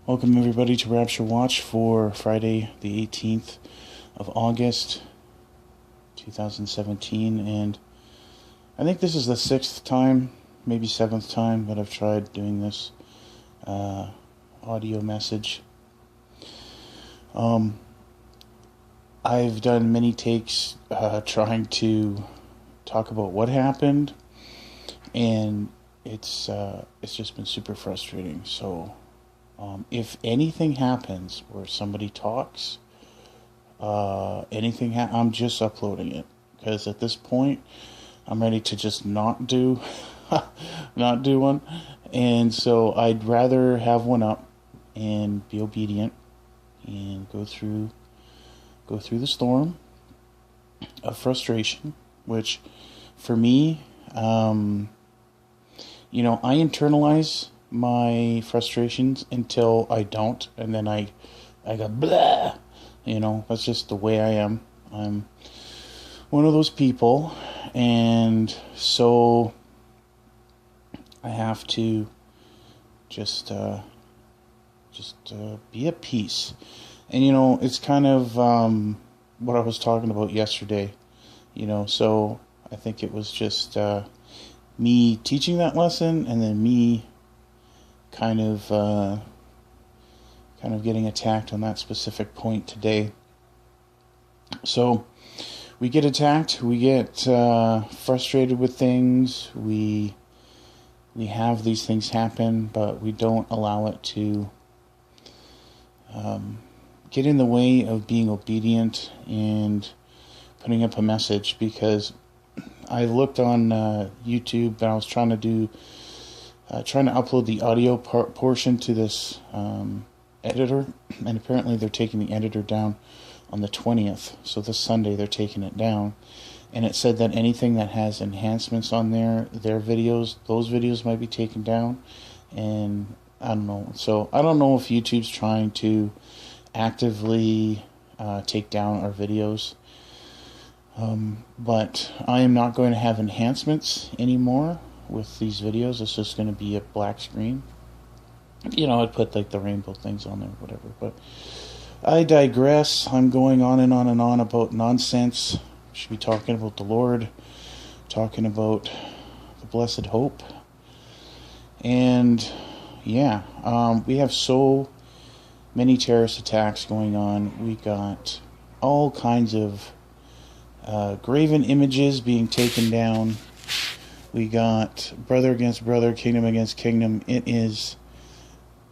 Welcome everybody to Rapture Watch for Friday the 18th of August 2017, and I think this is the 6th time, maybe 7th time that I've tried doing this audio message. I've done many takes trying to talk about what happened, and it's just been super frustrating. So if anything happens where somebody talks, I'm just uploading it, because at this point I'm ready to just not do one, and so I'd rather have one up and be obedient and go through the storm of frustration, which for me, I internalize my frustrations until I don't, and then I go blah. That's just the way I am. I'm one of those people, and so I have to just be at peace. And it's kind of what I was talking about yesterday. So I think it was just me teaching that lesson, and then me kind of getting attacked on that specific point today. So we get attacked, we get frustrated with things, we have these things happen, but we don't allow it to get in the way of being obedient and putting up a message. Because I looked on YouTube, and I was trying to upload the audio portion to this editor, and apparently they're taking the editor down on the 20th, so this Sunday they're taking it down, and it said that anything that has enhancements on their videos, those videos might be taken down, and I don't know. So I don't know if YouTube's trying to actively take down our videos, but I am not going to have enhancements anymore with these videos. It's just going to be a black screen. I'd put like the rainbow things on there, whatever, but I digress. I'm going on and on and on about nonsense. We should be talking about the Lord, talking about the blessed hope, and we have so many terrorist attacks going on. We got all kinds of graven images being taken down. We got brother against brother, kingdom against kingdom. It is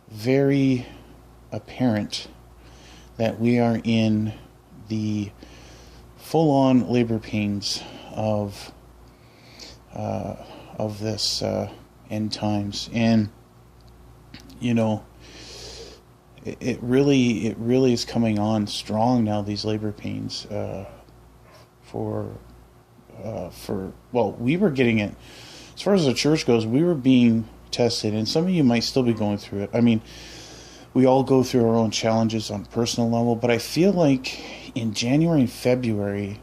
very apparent that we are in the full-on labor pains of this end times, and it really is coming on strong now. These labor pains we were getting it, as far as the church goes, we were being tested, and some of you might still be going through it. I mean, we all go through our own challenges on a personal level, but I feel like in January and February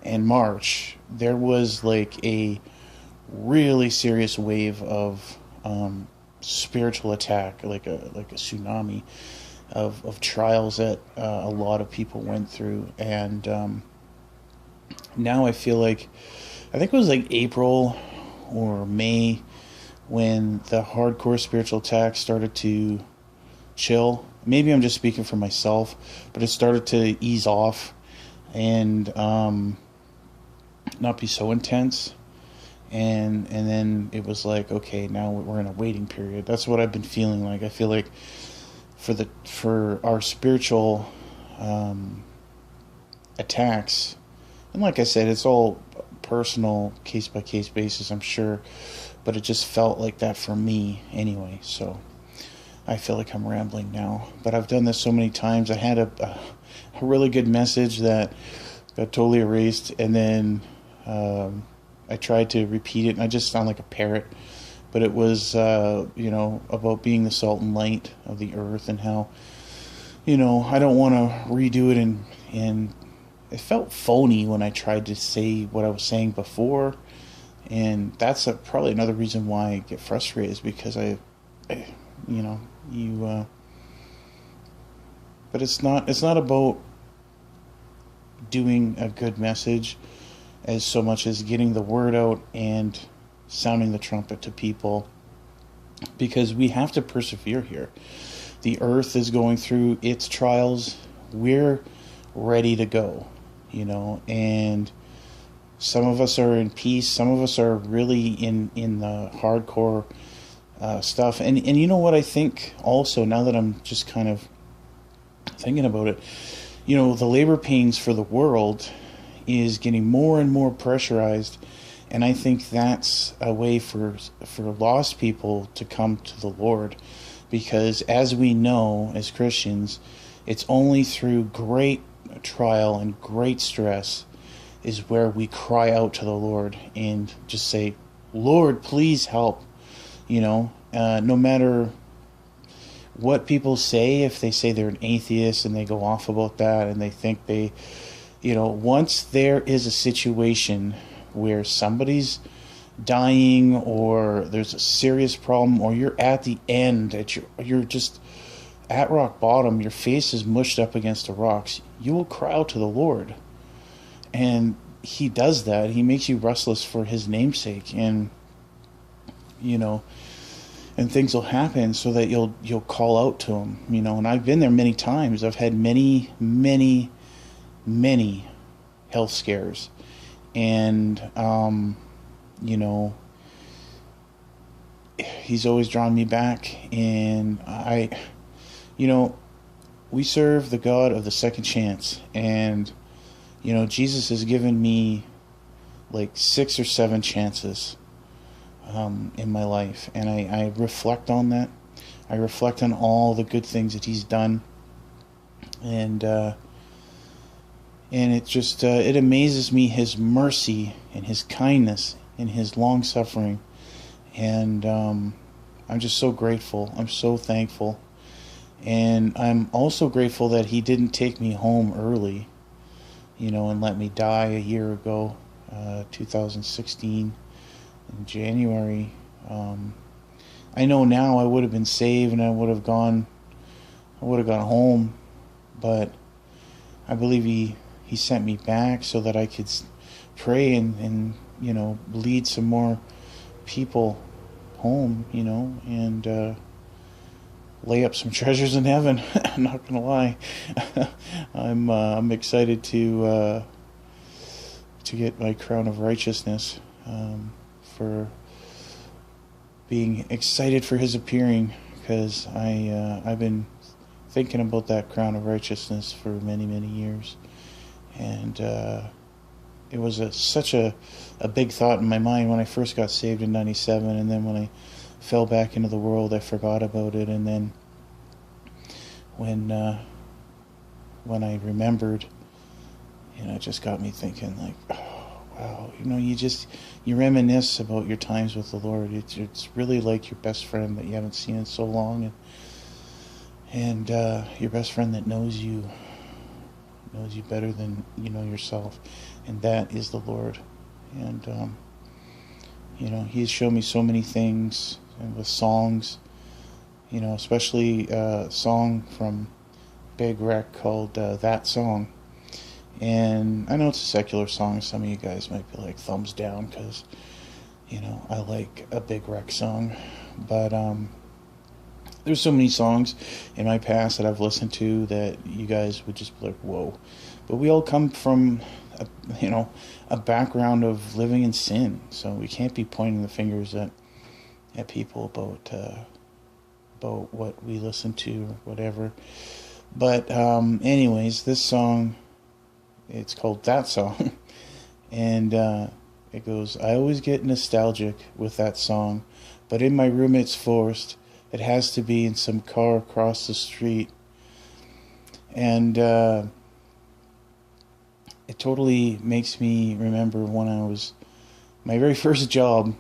and March, there was like a really serious wave of spiritual attack, like a tsunami of trials that a lot of people went through. And now I feel like, I think it was like April or May when the hardcore spiritual attack started to chill. Maybe I'm just speaking for myself, but it started to ease off and not be so intense. And then it was like, okay, now we're in a waiting period. That's what I've been feeling like. I feel like for our spiritual attacks, and like I said, it's all personal, case by case basis, I'm sure, but it just felt like that for me anyway. So I feel like I'm rambling now, but I've done this so many times. I had a really good message that got totally erased, and then I tried to repeat it, and I just sound like a parrot. But it was, about being the salt and light of the earth, and how, I don't want to redo it, and it felt phony when I tried to say what I was saying before, and that's probably another reason why I get frustrated, is because you But it's not about doing a good message as so much as getting the word out and sounding the trumpet to people, because we have to persevere here. The earth is going through its trials. We're ready to go, and some of us are in peace. Some of us are really in the hardcore stuff. And you know what I think also, now that I'm just kind of thinking about it, the labor pains for the world is getting more and more pressurized. And I think that's a way for lost people to come to the Lord. Because as we know, as Christians, it's only through great trial and great stress is where we cry out to the Lord and just say, Lord, please help. No matter what people say, if they say they're an atheist and they go off about that and they think once there is a situation where somebody's dying or there's a serious problem or you're at the end, you're just at rock bottom, your face is mushed up against the rocks, you will cry out to the Lord. And he does that. He makes you restless for his namesake, and and things will happen so that you'll call out to him, and I've been there many times. I've had many health scares, and he's always drawn me back. And we serve the God of the second chance, and Jesus has given me like 6 or 7 chances in my life, and I reflect on that. I reflect on all the good things that he's done, and it just it amazes me, his mercy and his kindness and his long suffering, and I'm just so grateful. I'm so thankful, and I'm also grateful that he didn't take me home early, and let me die a year ago, 2016 in January. I know now I would have been saved and I would have gone home, but I believe he sent me back so that I could pray and lead some more people home, and lay up some treasures in heaven. I'm not gonna lie. I'm excited to get my crown of righteousness, for being excited for his appearing, because I've been thinking about that crown of righteousness for many years, and it was such a big thought in my mind when I first got saved in '97, and then when I fell back into the world, I forgot about it, and then when I remembered, it just got me thinking, like, oh, wow, you reminisce about your times with the Lord. It's really like your best friend that you haven't seen in so long, and your best friend that knows you better than you know yourself, and that is the Lord. And he's shown me so many things, and with songs, especially a song from Big Wreck called That Song. And I know it's a secular song. Some of you guys might be like, thumbs down, because I like a Big Wreck song. But there's so many songs in my past that I've listened to that you guys would just be like, whoa. But we all come from a background of living in sin, so we can't be pointing the fingers at people about what we listen to or whatever. But anyways, this song, it's called That Song, and it goes, I always get nostalgic with that song, but in my room it's forced. It has to be in some car across the street. And it totally makes me remember when I was, my very first job,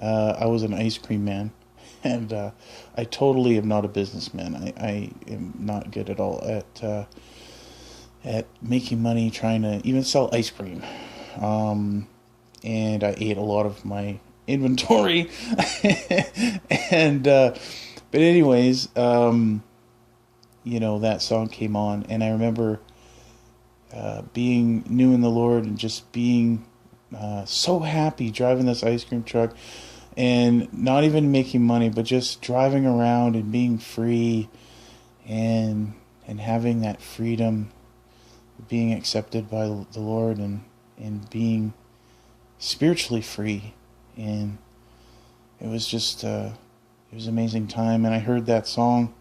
I was an ice cream man. And I totally am not a businessman. I am not good at all at making money trying to even sell ice cream. And I ate a lot of my inventory. And but anyways, that song came on, and I remember being new in the Lord and just being so happy driving this ice cream truck and not even making money, but just driving around and being free and having that freedom, being accepted by the Lord and being spiritually free. And it was just it was an amazing time. And I heard that song,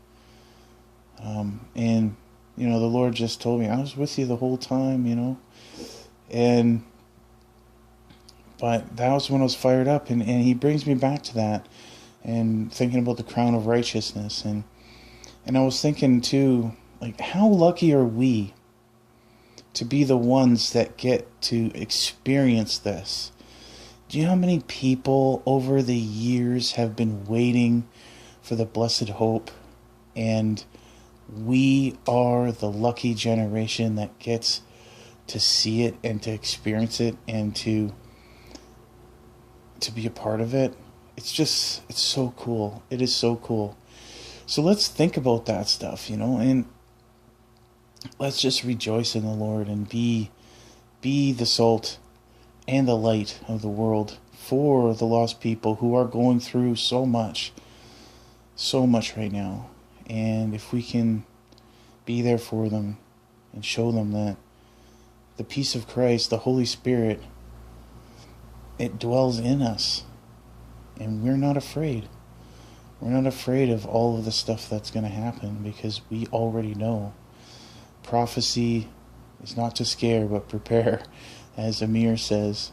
and the Lord just told me, I was with you the whole time, and but that was when I was fired up, and he brings me back to that, and thinking about the crown of righteousness, and I was thinking too, like, how lucky are we to be the ones that get to experience this? Do you know how many people over the years have been waiting for the blessed hope, and we are the lucky generation that gets to see it and to experience it and to be a part of it? It's so cool. It is so cool. So let's think about that stuff, and let's just rejoice in the Lord and be the salt and the light of the world for the lost people who are going through so much right now. And if we can be there for them and show them that the peace of Christ, the Holy Spirit, it dwells in us, and we're not afraid. We're not afraid of all of the stuff that's going to happen, because we already know. Prophecy is not to scare, but prepare, as Amir says,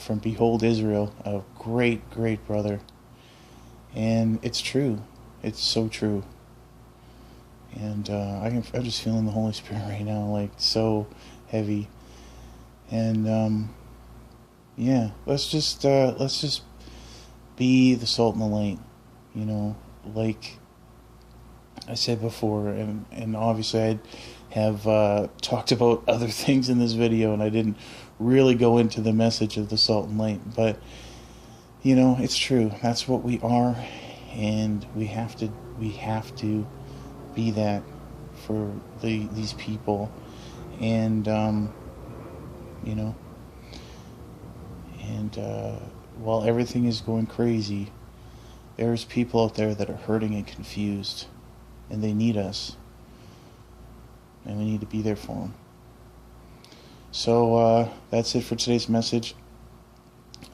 from Behold Israel, a great, great brother. And it's true. It's so true. And I'm just feeling the Holy Spirit right now, like, so heavy. And yeah, let's just be the salt and the light, like I said before, and obviously I have talked about other things in this video, and I didn't really go into the message of the salt and light, but it's true. That's what we are, and we have to be that for these people, and while everything is going crazy, there's people out there that are hurting and confused, and they need us, and we need to be there for them. So that's it for today's message.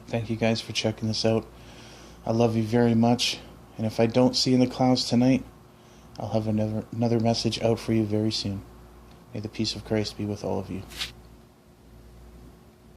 Thank you guys for checking this out. I love you very much, and if I don't see you in the clouds tonight, I'll have another message out for you very soon. May the peace of Christ be with all of you.